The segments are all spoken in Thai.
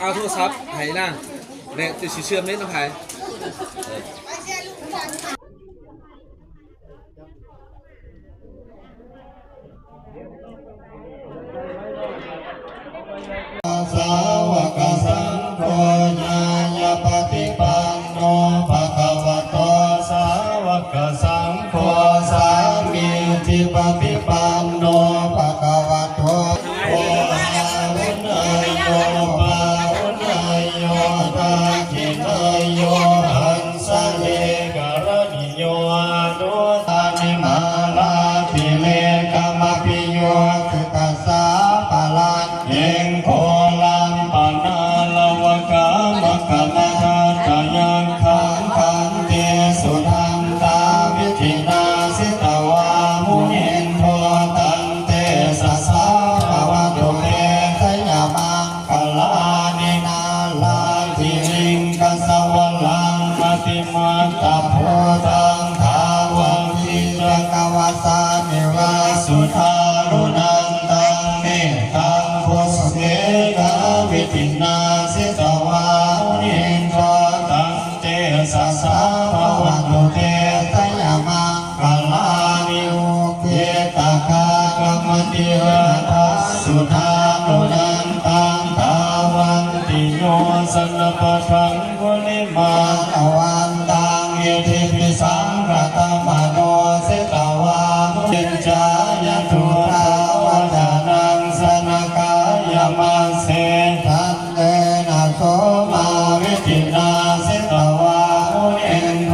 เอาโทรศัพท์ให้นั่งเนี่ยจะเชื่อมเน็ตน้ำไผ่สาวกสังโฆญาญาปฏิปันโนภะคะวะโตสาวกสังโฆสามีจิปฏิปันโนภะคะวะโตโออาวุนายโยปาวุนายโยตาจินายโยหันสะเลกรณิโยอนุตานิมาลาภิเลกามปิโยสุตัสสะปะลังเองโคลังปานาลวกามะกะมะทาตายังขังขันเตสุทังตาวิธินาสิตวามุนินโทตันเตสัสสะภะวะโตเตสยามังคลานินาลาทิริงกัสสวะลังมติมาตาโพธังทาวังทิจักวาสานิวาสุทารุนันตังเมตังพุสเสกาวิธินาสิตวามุนินโทตันเตสัสสะภะวะโตเตสยามังคลานิโอเกตากากรรมติหัสสุทารุนันตังทาวันติโยสันปะทังกุลิมาตวันตังเยติปิสังกตมโนสิตวามุนิจจายตุราวดานังสนกายมัสเสทันเตนะโสมาวิธินาสิตวามุนินโท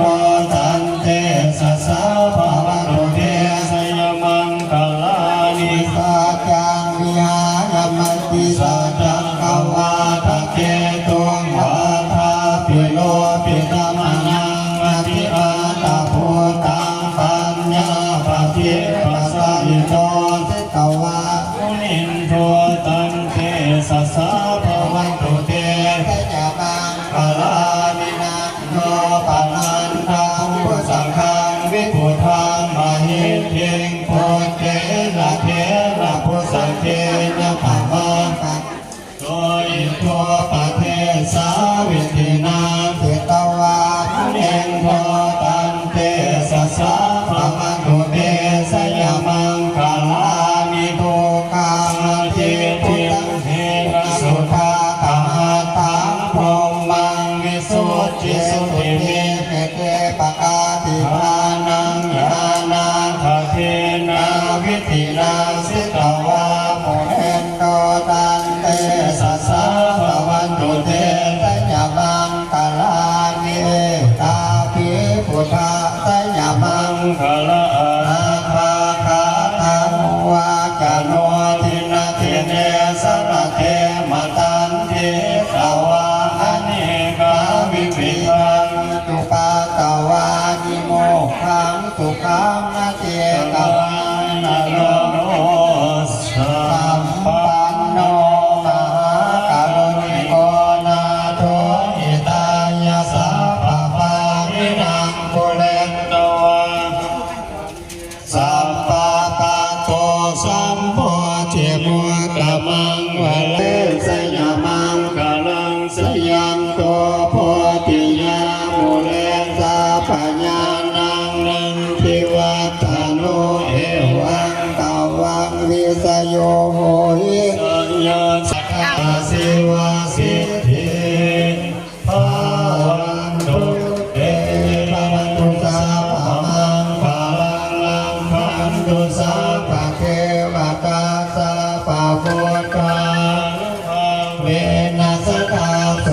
ตันเตสัสสะภะวะโตเตสยมังคลานิสัจจังวิหารมติสัจจังภวาทะเกตุงวาทาปิโลปิตมนังมติอาตาภูตังปัญญาปฏิปัสสิโตสิตวามุนินโทตันเตสัสสะภะวะโตเตสยามังคลานินังโนปะนันทังพุสังฆังวิปุถังมหิทธิงโพเทนะเทนะพุสังเทนะภะมังโดยทั่วประเทศสาวิธินาสิตวามุนินโทตันเตสัสสะภะวะโตเตสยามังคลานิโภคังทิทิเทนะสุทาตาตังพรหมังวิสุทธิสุติเมเตปะกาติภานังญาณังทเทนะวิธินาสิตวามุนินโทตันเตสัสสะภะวะโตเตสยามังคลานิตาภิพุทธะสยามังคลาอาภาคาทังวาจโนทินาเทเนสระเทมตันเทสวาอเนกาวิปิตังตุปาตวานิโมขังสุขังนาเจตวานะโลโนสัมปันโนมหากรุณิโกนาโทหิตายาสัพพะวินังปุเรนโตสัมปะปะโตสัมโพธิมุตตมังวะเลสยามังกะลังสยัมโตโพธิยามุเลสัพพญานังนันทิวัตโนเอวังตวังวิสโยโหหิสัญญาสัทธาสิวาสิทธิภาวันตุเตภาวันตุสัพพมังภาลังลังพันตุสัพพะเทวตาสัพพะพุทธาเวนัสตาโส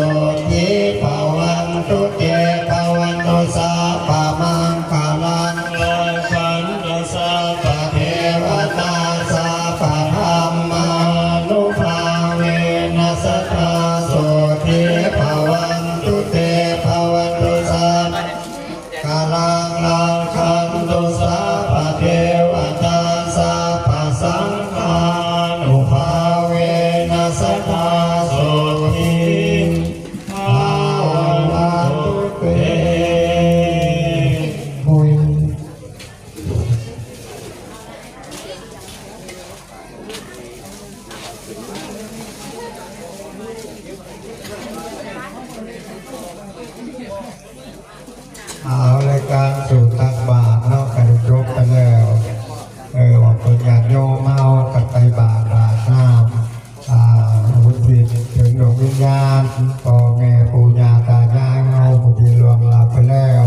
ทิภาวันตุเตภาวันตุสัพพมังภาลังลังพันตุสัพพะเทวตาสัพพะธรรมานุภาเวนัสตาโสทิภาวันตุเตภาวันตุสัพพะลังลังพันตุสัพพะเทวตาสัพพะสังฆานุภาเวนัสตาโสทิภาวันตุเตปุย เ การสู่ตักบาตรเนาะกันจบกันแล้วว่าคนญาติโยมเมากันไปบาตรน้ำบุญทิศถึงดวงวิญญาณพ่อแม่ปู่ย่าตายายเฮาผู้ที่ล่วงลับไปแล้ว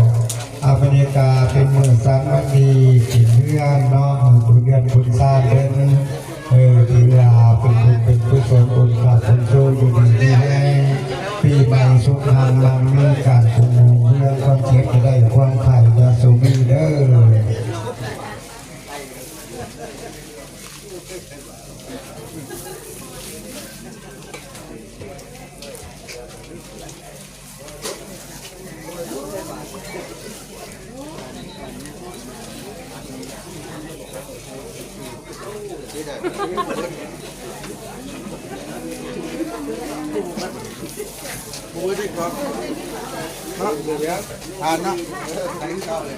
อเมริกาเป็นเมืองสันวันดีกินเพื่อนเนาะบุญเงินบุญซาเป็นทีลาเป็นบุญเป็นกุศลบุญกลับบุญโชคอยู่ดีที่ให้ปีใหม่สุขทางบางมีการปรุงเรื่องความเจ็บจะได้ความไข่ยาสูบีเด้อบูดิครับเนาะเดี๋ยวทานนะใส่ข้าวเลย